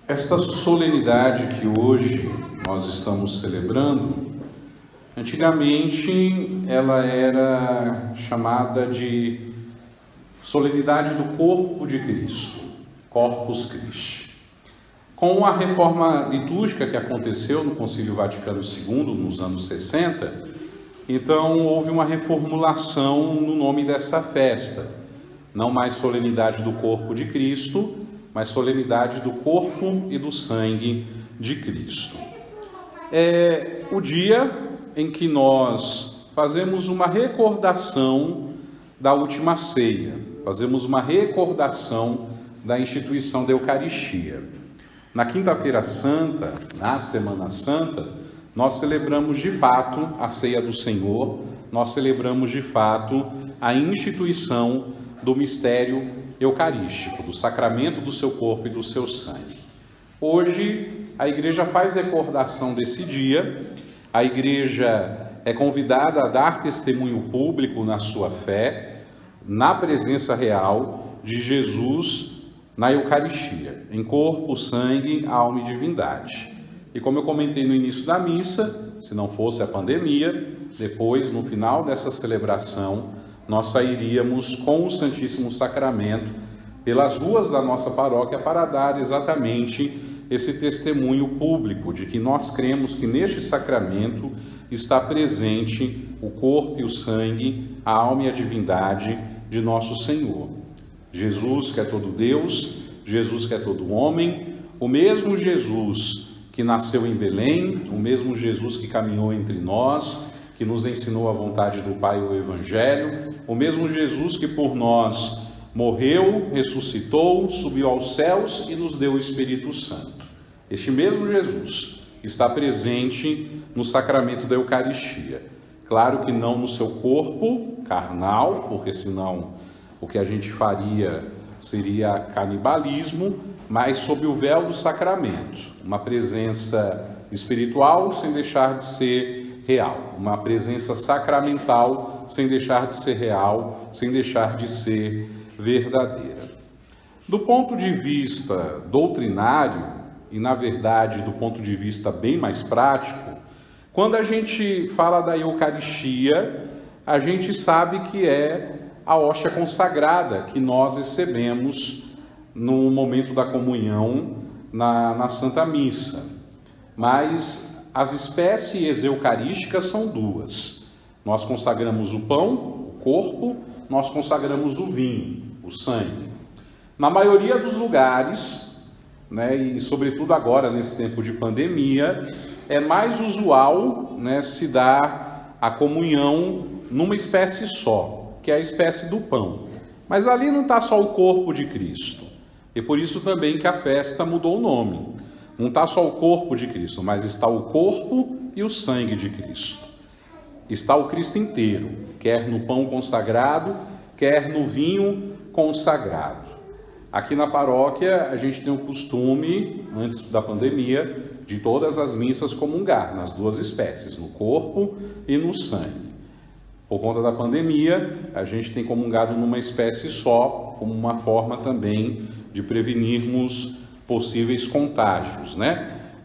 Esta solenidade que hoje nós estamos celebrando, antigamente ela era chamada de solenidade do corpo de Cristo, Corpus Christi. Com a reforma litúrgica que aconteceu no Concílio Vaticano II, nos anos 60, então houve uma reformulação no nome dessa festa. Não mais solenidade do corpo de Cristo, mas solenidade do corpo e do sangue de Cristo. É o dia em que nós fazemos uma recordação da última ceia, fazemos uma recordação da instituição da Eucaristia. Na Quinta-feira Santa, na Semana Santa, nós celebramos de fato a ceia do Senhor, nós celebramos de fato a instituição do mistério eucarístico, do sacramento do seu corpo e do seu sangue. Hoje, a igreja faz recordação desse dia, a igreja é convidada a dar testemunho público na sua fé, na presença real de Jesus na Eucaristia, em corpo, sangue, alma e divindade. E como eu comentei no início da missa, se não fosse a pandemia, depois, no final dessa celebração, nós sairíamos com o Santíssimo Sacramento pelas ruas da nossa paróquia para dar exatamente esse testemunho público de que nós cremos que neste sacramento está presente o corpo e o sangue, a alma e a divindade de nosso Senhor. Jesus que é todo Deus, Jesus que é todo homem, o mesmo Jesus que nasceu em Belém, o mesmo Jesus que caminhou entre nós, que nos ensinou a vontade do Pai e o Evangelho, o mesmo Jesus que por nós morreu, ressuscitou, subiu aos céus e nos deu o Espírito Santo. Este mesmo Jesus está presente no sacramento da Eucaristia. Claro que não no seu corpo carnal, porque senão o que a gente faria seria canibalismo, mas sob o véu do sacramento, uma presença espiritual sem deixar de ser real, uma presença sacramental sem deixar de ser real, sem deixar de ser verdadeira. Do ponto de vista doutrinário, e na verdade do ponto de vista bem mais prático, quando a gente fala da Eucaristia, a gente sabe que é a hóstia consagrada que nós recebemos no momento da comunhão na Santa Missa. Mas as espécies eucarísticas são duas. Nós consagramos o pão, o corpo, nós consagramos o vinho, o sangue. Na maioria dos lugares, e sobretudo agora nesse tempo de pandemia, é mais usual se dar a comunhão numa espécie só, que é a espécie do pão. Mas ali não está só o corpo de Cristo. E por isso também que a festa mudou o nome. Não está só o corpo de Cristo, mas está o corpo e o sangue de Cristo. Está o Cristo inteiro, quer no pão consagrado, quer no vinho consagrado. Aqui na paróquia a gente tem o costume, antes da pandemia, de todas as missas comungar nas duas espécies, no corpo e no sangue. Por conta da pandemia, a gente tem comungado numa espécie só, como uma forma também de prevenirmos possíveis contágios,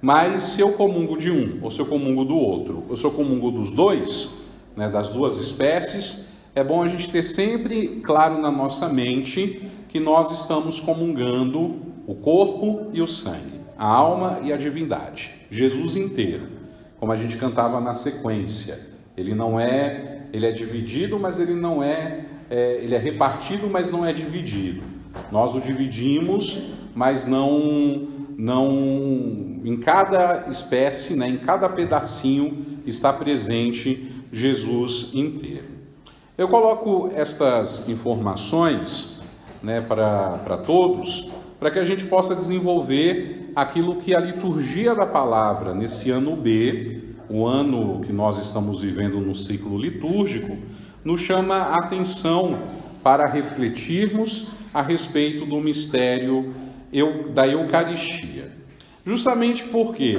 Mas se eu comungo de um, ou se eu comungo do outro, ou se eu comungo dos dois, das duas espécies, é bom a gente ter sempre claro na nossa mente que nós estamos comungando o corpo e o sangue, a alma e a divindade, Jesus inteiro, como a gente cantava na sequência. Ele é dividido, mas ele não é, ele é repartido, mas não é dividido. Nós o dividimos, mas não em cada espécie, em cada pedacinho está presente Jesus inteiro. Eu coloco estas informações para todos, para que a gente possa desenvolver aquilo que a liturgia da palavra nesse ano B, o ano que nós estamos vivendo no ciclo litúrgico, nos chama a atenção para refletirmos a respeito do mistério da Eucaristia. Justamente porque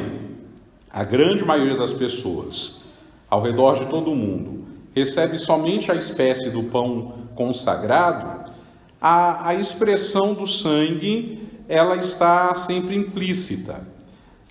a grande maioria das pessoas, ao redor de todo o mundo, recebe somente a espécie do pão consagrado, a expressão do sangue, ela está sempre implícita.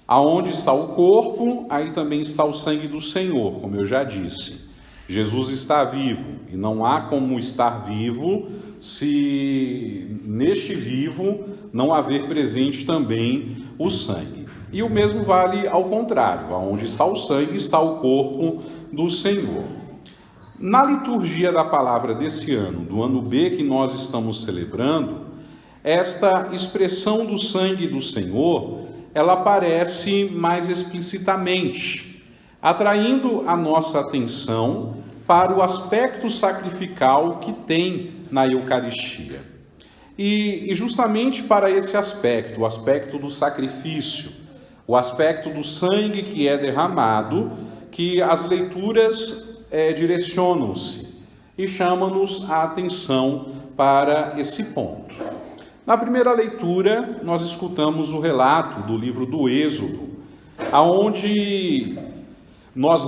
Aonde está o corpo, aí também está o sangue do Senhor, como eu já disse. Jesus está vivo, e não há como estar vivo se neste vivo não haver presente também o sangue. E o mesmo vale ao contrário, aonde está o sangue, está o corpo do Senhor. Na liturgia da palavra desse ano, do ano B que nós estamos celebrando, esta expressão do sangue do Senhor, ela aparece mais explicitamente, atraindo a nossa atenção para o aspecto sacrificial que tem na Eucaristia. E justamente para esse aspecto, o aspecto do sacrifício, o aspecto do sangue que é derramado, que as leituras direcionam-se e chamam-nos a atenção para esse ponto. Na primeira leitura, nós escutamos o relato do livro do Êxodo, aonde nós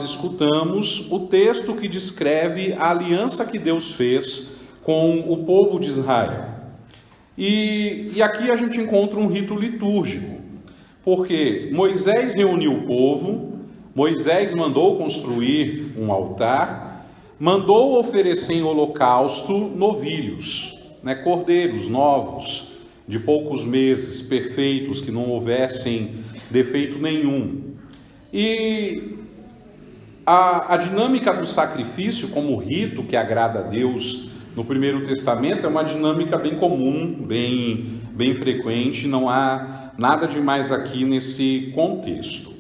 escutamos o texto que descreve a aliança que Deus fez com o povo de Israel. E aqui a gente encontra um rito litúrgico, porque Moisés reuniu o povo, Moisés mandou construir um altar, mandou oferecer em holocausto novilhos, cordeiros novos, de poucos meses, perfeitos, que não houvessem defeito nenhum. E a dinâmica do sacrifício como rito que agrada a Deus no Primeiro Testamento é uma dinâmica bem comum, bem frequente, não há nada demais aqui nesse contexto.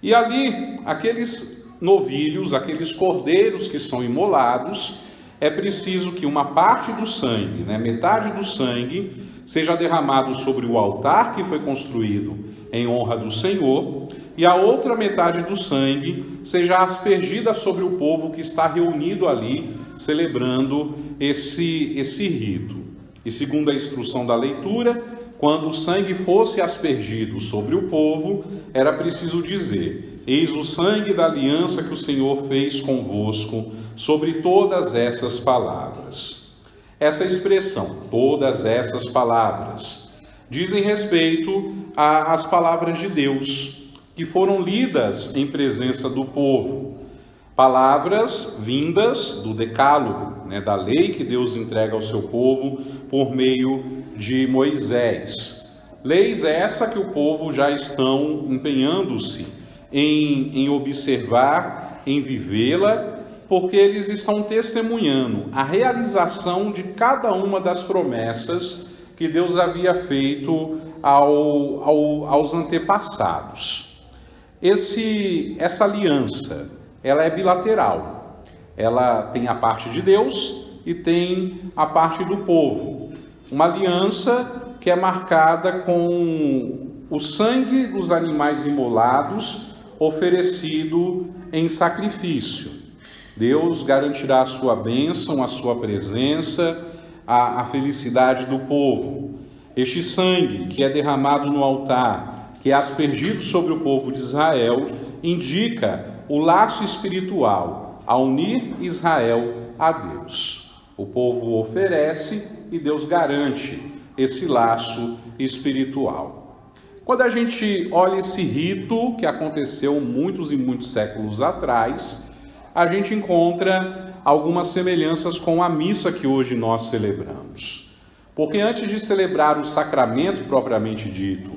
E ali, aqueles novilhos, aqueles cordeiros que são imolados, é preciso que uma parte do sangue, metade do sangue, seja derramado sobre o altar que foi construído em honra do Senhor, e a outra metade do sangue seja aspergida sobre o povo que está reunido ali, celebrando esse rito. E segundo a instrução da leitura, quando o sangue fosse aspergido sobre o povo, era preciso dizer: eis o sangue da aliança que o Senhor fez convosco, sobre todas essas palavras. Essa expressão, todas essas palavras, dizem respeito às palavras de Deus, que foram lidas em presença do povo. Palavras vindas do decálogo, da lei que Deus entrega ao seu povo por meio de Moisés. Leis essa que o povo já estão empenhando-se em observar, em vivê-la, porque eles estão testemunhando a realização de cada uma das promessas que Deus havia feito aos antepassados. Essa aliança, ela é bilateral. Ela tem a parte de Deus e tem a parte do povo. Uma aliança que é marcada com o sangue dos animais imolados oferecido em sacrifício. Deus garantirá a sua bênção, a sua presença, a felicidade do povo. Este sangue que é derramado no altar, que é aspergido sobre o povo de Israel, indica o laço espiritual a unir Israel a Deus. O povo oferece e Deus garante esse laço espiritual. Quando a gente olha esse rito que aconteceu muitos e muitos séculos atrás, a gente encontra algumas semelhanças com a missa que hoje nós celebramos. Porque antes de celebrar o sacramento propriamente dito,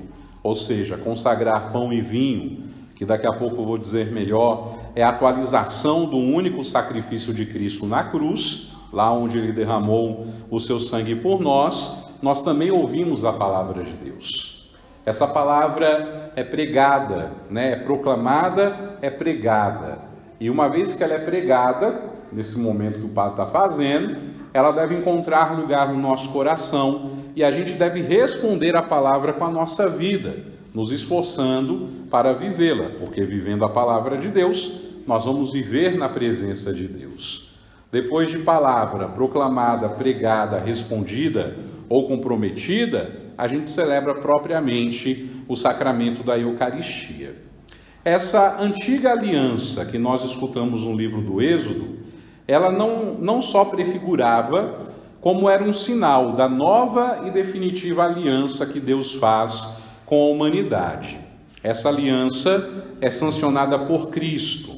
ou seja, consagrar pão e vinho, que daqui a pouco eu vou dizer melhor, é a atualização do único sacrifício de Cristo na cruz, lá onde ele derramou o seu sangue por nós, nós também ouvimos a palavra de Deus. Essa palavra é pregada, é proclamada, é pregada. E uma vez que ela é pregada, nesse momento que o padre está fazendo, ela deve encontrar lugar no nosso coração e a gente deve responder à palavra com a nossa vida, nos esforçando para vivê-la, porque vivendo a palavra de Deus, nós vamos viver na presença de Deus. Depois de palavra proclamada, pregada, respondida ou comprometida, a gente celebra propriamente o sacramento da Eucaristia. Essa antiga aliança que nós escutamos no livro do Êxodo, ela não só prefigurava como era um sinal da nova e definitiva aliança que Deus faz com a humanidade. Essa aliança é sancionada por Cristo.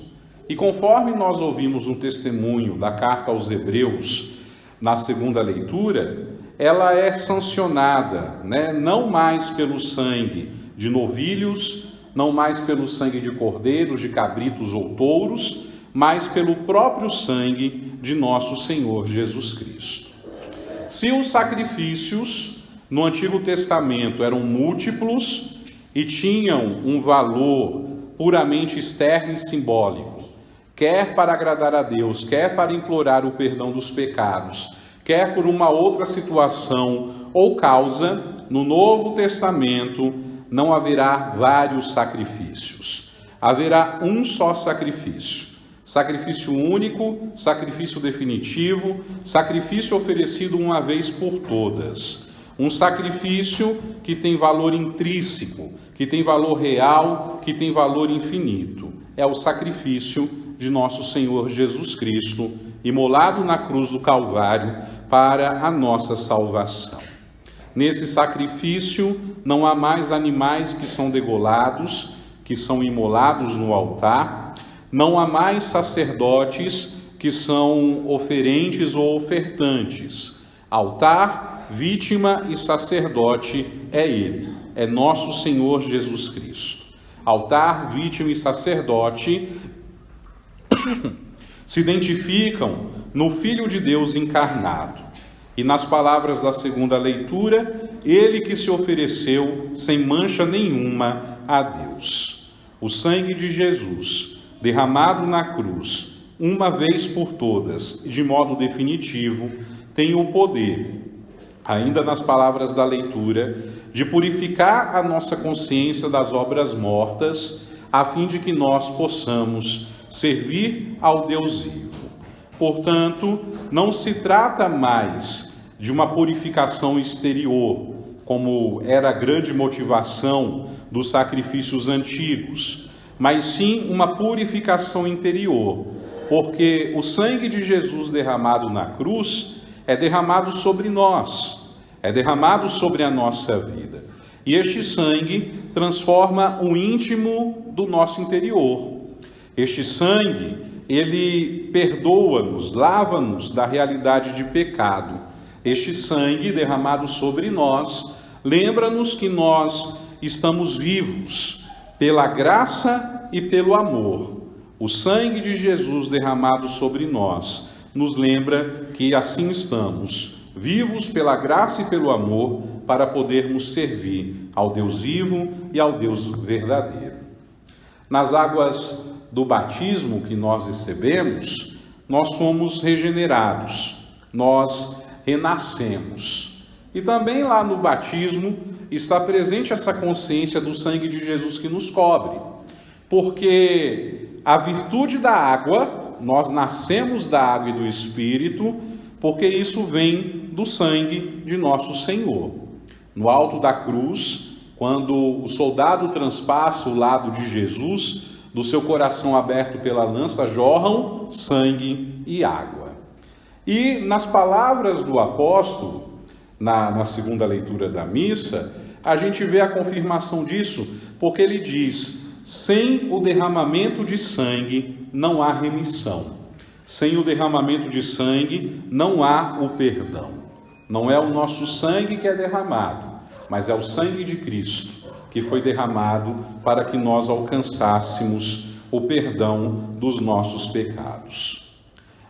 E conforme nós ouvimos no testemunho da carta aos Hebreus, na segunda leitura, ela é sancionada, não mais pelo sangue de novilhos, não mais pelo sangue de cordeiros, de cabritos ou touros, mas pelo próprio sangue de nosso Senhor Jesus Cristo. Se os sacrifícios no Antigo Testamento eram múltiplos e tinham um valor puramente externo e simbólico, quer para agradar a Deus, quer para implorar o perdão dos pecados, quer por uma outra situação ou causa, no Novo Testamento não haverá vários sacrifícios. Haverá um só sacrifício. Sacrifício único, sacrifício definitivo, sacrifício oferecido uma vez por todas. Um sacrifício que tem valor intrínseco, que tem valor real, que tem valor infinito. É o sacrifício de nosso Senhor Jesus Cristo, imolado na cruz do Calvário para a nossa salvação. Nesse sacrifício não há mais animais que são degolados, que são imolados no altar, não há mais sacerdotes que são oferentes ou ofertantes. Altar, vítima e sacerdote é Ele, é nosso Senhor Jesus Cristo. Altar, vítima e sacerdote se identificam no Filho de Deus encarnado. E nas palavras da segunda leitura, Ele que se ofereceu sem mancha nenhuma a Deus. O sangue de Jesus, derramado na cruz, uma vez por todas, de modo definitivo, tem o poder, ainda nas palavras da leitura, de purificar a nossa consciência das obras mortas, a fim de que nós possamos servir ao Deus vivo. Portanto, não se trata mais de uma purificação exterior, como era a grande motivação dos sacrifícios antigos, mas sim uma purificação interior, porque o sangue de Jesus derramado na cruz é derramado sobre nós, é derramado sobre a nossa vida. E este sangue transforma o íntimo do nosso interior. Este sangue, ele perdoa-nos, lava-nos da realidade de pecado. Este sangue derramado sobre nós, lembra-nos que nós estamos vivos pela graça e pelo amor. O sangue de Jesus derramado sobre nós nos lembra que assim estamos, vivos pela graça e pelo amor, para podermos servir ao Deus vivo e ao Deus verdadeiro. Nas águas do batismo que nós recebemos, nós somos regenerados, nós renascemos. E também lá no batismo está presente essa consciência do sangue de Jesus que nos cobre, porque a virtude da água, nós nascemos da água e do Espírito, porque isso vem do sangue de nosso Senhor. No alto da cruz, quando o soldado transpassa o lado de Jesus, do seu coração aberto pela lança jorram sangue e água. E nas palavras do apóstolo, na segunda leitura da missa, a gente vê a confirmação disso, porque ele diz: sem o derramamento de sangue não há remissão. Sem o derramamento de sangue não há o perdão. Não é o nosso sangue que é derramado, mas é o sangue de Cristo que foi derramado para que nós alcançássemos o perdão dos nossos pecados.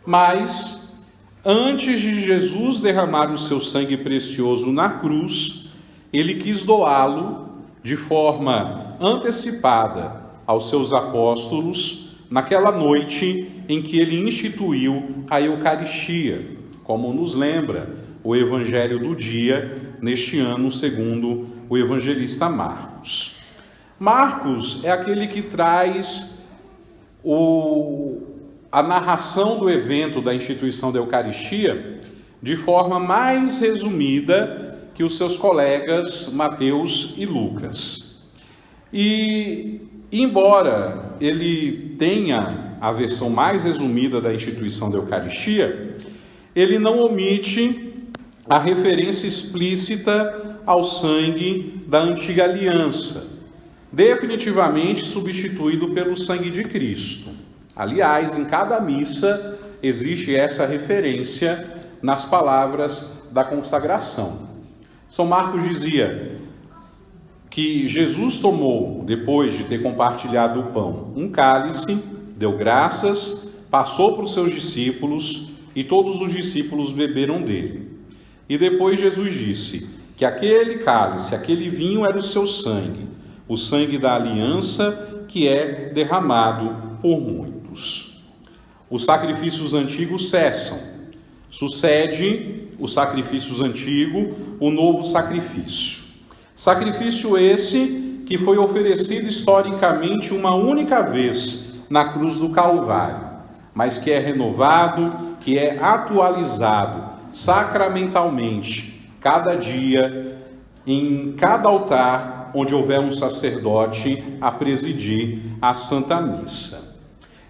Mas, antes de Jesus derramar o seu sangue precioso na cruz, ele quis doá-lo de forma antecipada aos seus apóstolos, naquela noite em que ele instituiu a Eucaristia, como nos lembra o Evangelho do dia, neste ano, segundo o evangelista Marcos. Marcos é aquele que traz a narração do evento da instituição da Eucaristia de forma mais resumida que os seus colegas Mateus e Lucas. E, embora ele tenha a versão mais resumida da instituição da Eucaristia, ele não omite a referência explícita ao sangue da antiga aliança, definitivamente substituído pelo sangue de Cristo. Aliás, em cada missa existe essa referência nas palavras da consagração. São Marcos dizia que Jesus tomou, depois de ter compartilhado o pão, um cálice, deu graças, passou para os seus discípulos e todos os discípulos beberam dele. E depois Jesus disse que aquele cálice, aquele vinho era o seu sangue, o sangue da aliança que é derramado por muitos. Os sacrifícios antigos cessam. Sucede os sacrifícios antigos, o novo sacrifício. Sacrifício esse que foi oferecido historicamente uma única vez na cruz do Calvário, mas que é renovado, que é atualizado sacramentalmente, cada dia, em cada altar onde houver um sacerdote a presidir a Santa Missa.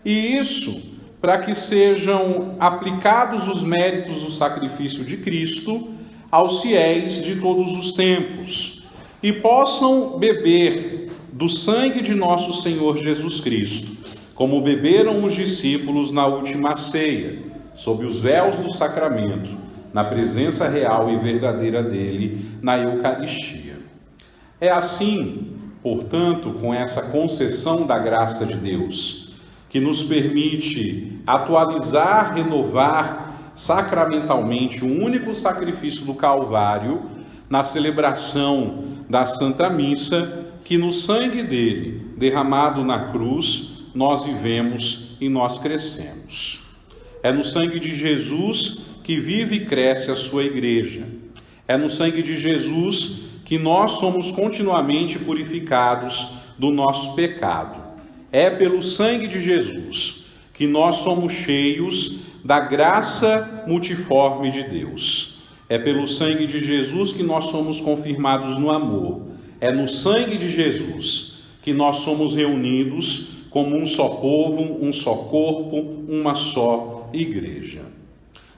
E isso para que sejam aplicados os méritos do sacrifício de Cristo aos fiéis de todos os tempos e possam beber do sangue de nosso Senhor Jesus Cristo, como beberam os discípulos na última ceia, sob os véus do sacramento, na presença real e verdadeira dele na Eucaristia. É assim, portanto, com essa concessão da graça de Deus, que nos permite atualizar, renovar sacramentalmente o único sacrifício do Calvário na celebração da Santa Missa, que no sangue dele, derramado na cruz, nós vivemos e nós crescemos. É no sangue de Jesus que vive e cresce a sua igreja. É no sangue de Jesus que nós somos continuamente purificados do nosso pecado. É pelo sangue de Jesus que nós somos cheios da graça multiforme de Deus. É pelo sangue de Jesus que nós somos confirmados no amor. É no sangue de Jesus que nós somos reunidos como um só povo, um só corpo, uma só igreja.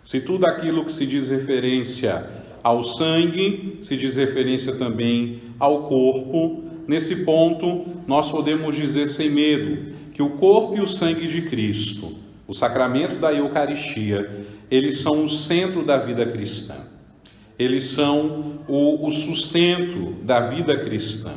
Se tudo aquilo que se diz referência ao sangue, se diz referência também ao corpo, nesse ponto, nós podemos dizer sem medo que o corpo e o sangue de Cristo, o sacramento da Eucaristia, eles são o centro da vida cristã. Eles são o sustento da vida cristã.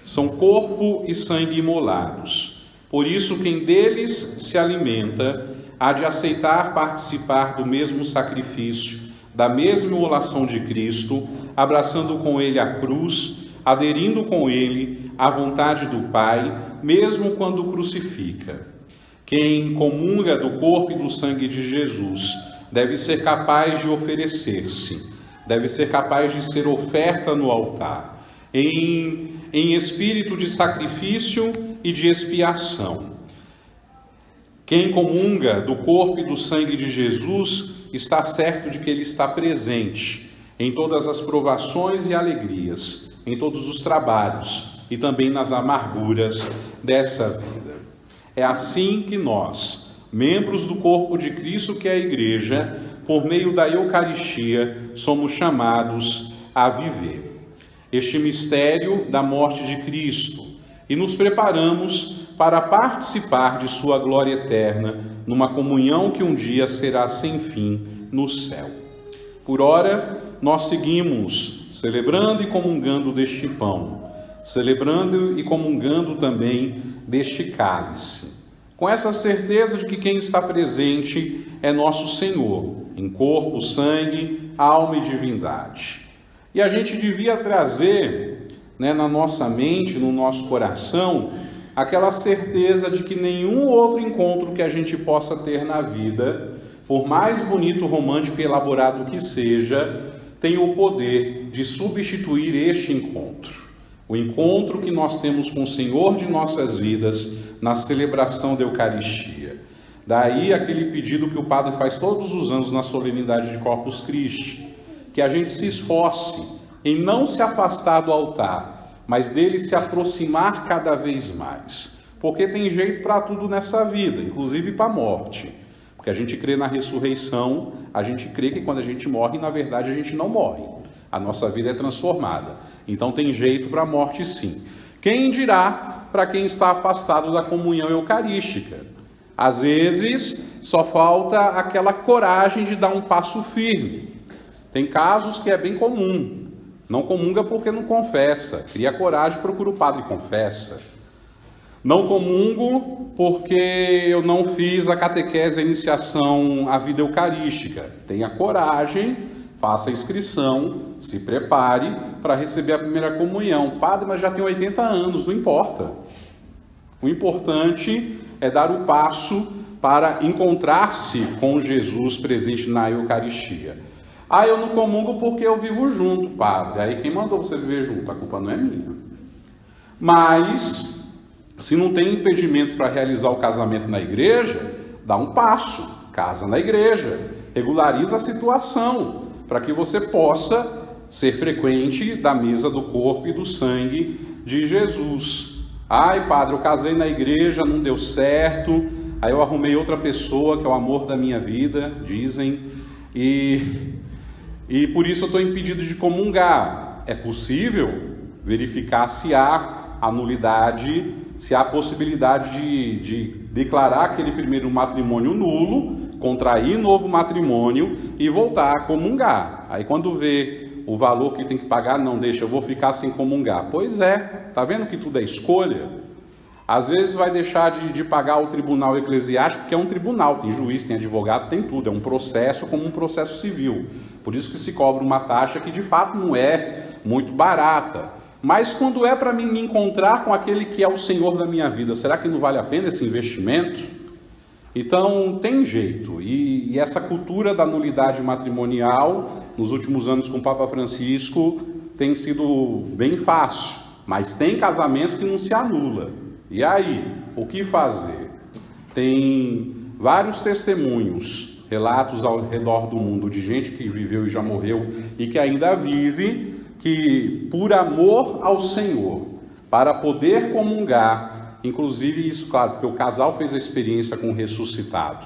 São corpo e sangue imolados. Por isso, quem deles se alimenta há de aceitar participar do mesmo sacrifício, da mesma imolação de Cristo, abraçando com ele a cruz, aderindo com ele à vontade do Pai, mesmo quando o crucifica. Quem comunga do corpo e do sangue de Jesus deve ser capaz de oferecer-se, deve ser capaz de ser oferta no altar, em espírito de sacrifício e de expiação. Quem comunga do corpo e do sangue de Jesus está certo de que ele está presente em todas as provações e alegrias, em todos os trabalhos e também nas amarguras dessa vida. É assim que nós, membros do corpo de Cristo que é a Igreja, por meio da Eucaristia, somos chamados a viver este mistério da morte de Cristo e nos preparamos para participar de sua glória eterna numa comunhão que um dia será sem fim no céu. Por ora, nós seguimos celebrando e comungando deste pão, celebrando e comungando também deste cálice, com essa certeza de que quem está presente é nosso Senhor, em corpo, sangue, alma e divindade. E a gente devia trazer, na nossa mente, no nosso coração, aquela certeza de que nenhum outro encontro que a gente possa ter na vida, por mais bonito, romântico e elaborado que seja, tem o poder de substituir este encontro. O encontro que nós temos com o Senhor de nossas vidas na celebração da Eucaristia. Daí aquele pedido que o padre faz todos os anos na solenidade de Corpus Christi, que a gente se esforce em não se afastar do altar, mas dele se aproximar cada vez mais. Porque tem jeito para tudo nessa vida, inclusive para a morte. Porque a gente crê na ressurreição, a gente crê que quando a gente morre, na verdade, a gente não morre. A nossa vida é transformada. Então tem jeito para a morte, sim. Quem dirá para quem está afastado da comunhão eucarística? Às vezes, só falta aquela coragem de dar um passo firme. Tem casos que é bem comum. Não comunga porque não confessa. Cria coragem, procura o padre e confessa. Não comungo porque eu não fiz a catequese, a iniciação à vida eucarística. Tenha coragem, faça a inscrição, se prepare para receber a primeira comunhão. Padre, mas já tem 80 anos, não importa. O importante é dar o passo para encontrar-se com Jesus presente na Eucaristia. Ah, eu não comungo porque eu vivo junto, padre. Aí quem mandou você viver junto? A culpa não é minha. Mas se não tem impedimento para realizar o casamento na igreja, dá um passo, casa na igreja, regulariza a situação, para que você possa ser frequente da mesa do corpo e do sangue de Jesus. Ai, padre, eu casei na igreja, não deu certo, aí eu arrumei outra pessoa que é o amor da minha vida, dizem, e por isso eu estou impedido de comungar. É possível verificar se há a nulidade, se há a possibilidade de declarar aquele primeiro matrimônio nulo, contrair novo matrimônio e voltar a comungar. Aí quando vê o valor que tem que pagar, não deixa, eu vou ficar sem comungar. Pois é, tá vendo que tudo é escolha? Às vezes vai deixar de pagar o tribunal eclesiástico, que é um tribunal, tem juiz, tem advogado, tem tudo, é um processo como um processo civil. Por isso que se cobra uma taxa que de fato não é muito barata. Mas quando é para mim me encontrar com aquele que é o Senhor da minha vida, será que não vale a pena esse investimento? Então tem jeito, e essa cultura da nulidade matrimonial, nos últimos anos com o Papa Francisco, tem sido bem fácil, mas tem casamento que não se anula. E aí, o que fazer? Tem vários testemunhos, relatos ao redor do mundo de gente que viveu e já morreu e que ainda vive, que por amor ao Senhor, para poder comungar, inclusive isso, claro, porque o casal fez a experiência com o ressuscitado,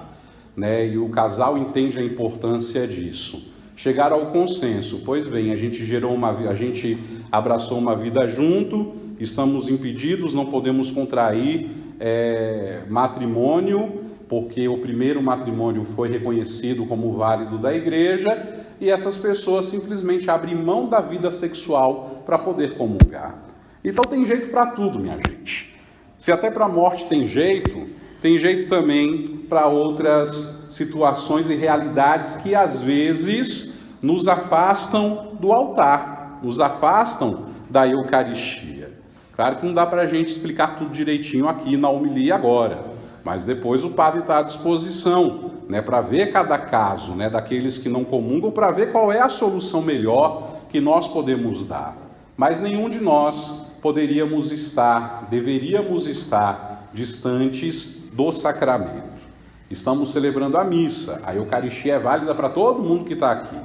né? E o casal entende a importância disso. Chegaram ao consenso, pois bem, a gente abraçou uma vida junto, estamos impedidos, não podemos contrair matrimônio, porque o primeiro matrimônio foi reconhecido como válido da igreja, e essas pessoas simplesmente abrem mão da vida sexual para poder comungar. Então tem jeito para tudo, minha gente. Se até para a morte tem jeito também para outras situações e realidades que às vezes nos afastam do altar, nos afastam da Eucaristia. Claro que não dá para a gente explicar tudo direitinho aqui na homilia agora, mas depois o padre está à disposição, né, para ver cada caso, né, daqueles que não comungam, para ver qual é a solução melhor que nós podemos dar. Mas nenhum de nós deveríamos estar distantes do sacramento. Estamos celebrando a missa, a Eucaristia é válida para todo mundo que está aqui.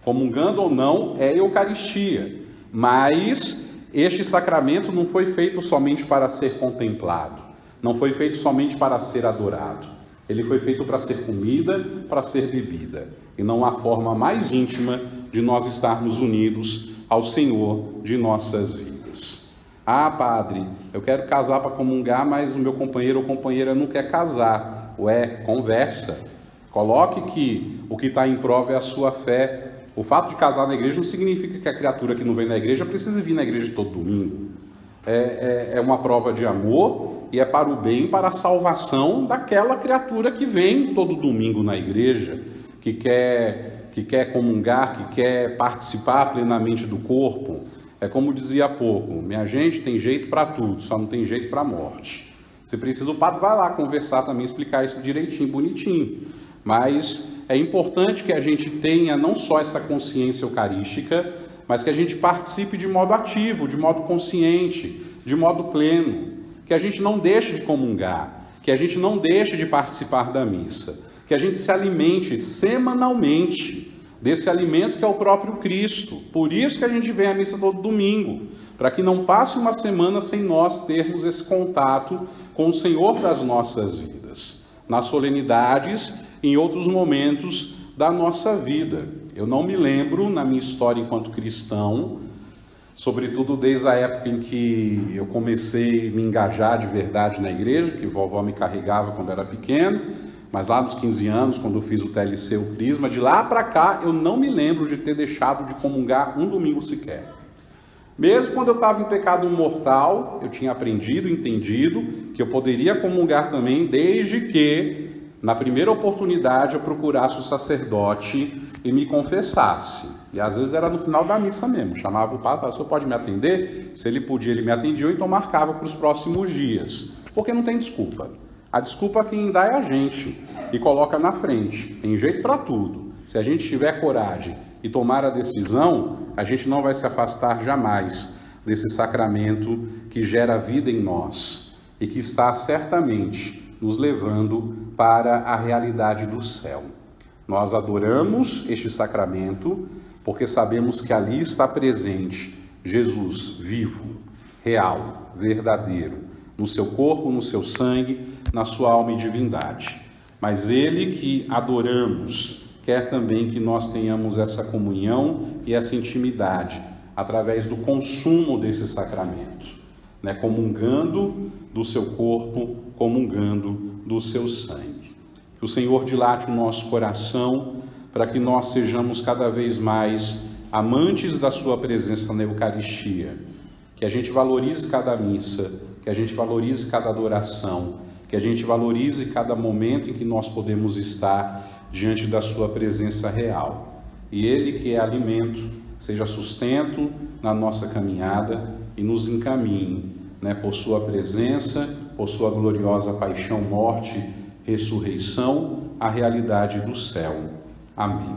Comungando ou não, é Eucaristia, mas este sacramento não foi feito somente para ser contemplado, não foi feito somente para ser adorado. Ele foi feito para ser comida, para ser bebida. E não há forma mais íntima de nós estarmos unidos ao Senhor de nossas vidas. Ah, padre, eu quero casar para comungar, mas o meu companheiro ou companheira não quer casar. Ué, conversa. Coloque que o que está em prova é a sua fé. O fato de casar na igreja não significa que a criatura que não vem na igreja precisa vir na igreja todo domingo. É uma prova de amor e é para o bem, para a salvação daquela criatura que vem todo domingo na igreja, que quer comungar, que quer participar plenamente do corpo. É como dizia há pouco, minha gente, tem jeito para tudo, só não tem jeito para a morte. Se precisa, o padre vai lá conversar também, explicar isso direitinho, bonitinho. Mas é importante que a gente tenha não só essa consciência eucarística, mas que a gente participe de modo ativo, de modo consciente, de modo pleno, que a gente não deixe de comungar, que a gente não deixe de participar da missa, que a gente se alimente semanalmente desse alimento que é o próprio Cristo. Por isso que a gente vem à missa todo domingo, para que não passe uma semana sem nós termos esse contato com o Senhor das nossas vidas. Nas solenidades, em outros momentos da nossa vida. Eu não me lembro, na minha história enquanto cristão, sobretudo desde a época em que eu comecei a me engajar de verdade na igreja, que vovó me carregava quando era pequeno, mas lá nos 15 anos, quando eu fiz o TLC, o Crisma, de lá para cá, eu não me lembro de ter deixado de comungar um domingo sequer. Mesmo quando eu estava em pecado mortal, eu tinha aprendido, entendido, que eu poderia comungar também, desde que, na primeira oportunidade, eu procurasse o sacerdote e me confessasse. E às vezes era no final da missa mesmo, chamava o padre, o senhor pode me atender? Se ele podia, ele me atendia, ou então marcava para os próximos dias, porque não tem desculpa. A desculpa quem dá é a gente e coloca na frente. Tem jeito para tudo. Se a gente tiver coragem e tomar a decisão, a gente não vai se afastar jamais desse sacramento que gera vida em nós e que está certamente nos levando para a realidade do céu. Nós adoramos este sacramento porque sabemos que ali está presente Jesus vivo, real, verdadeiro, no seu corpo, no seu sangue, na sua alma e divindade. Mas ele que adoramos quer também que nós tenhamos essa comunhão e essa intimidade através do consumo desse sacramento, né? Comungando do seu corpo, comungando do seu sangue. Que o Senhor dilate o nosso coração para que nós sejamos cada vez mais amantes da sua presença na Eucaristia, que a gente valorize cada missa, que a gente valorize cada adoração, que a gente valorize cada momento em que nós podemos estar diante da sua presença real. E Ele, que é alimento, seja sustento na nossa caminhada e nos encaminhe, né, por sua presença, por sua gloriosa paixão, morte, ressurreição, a realidade do céu. Amém.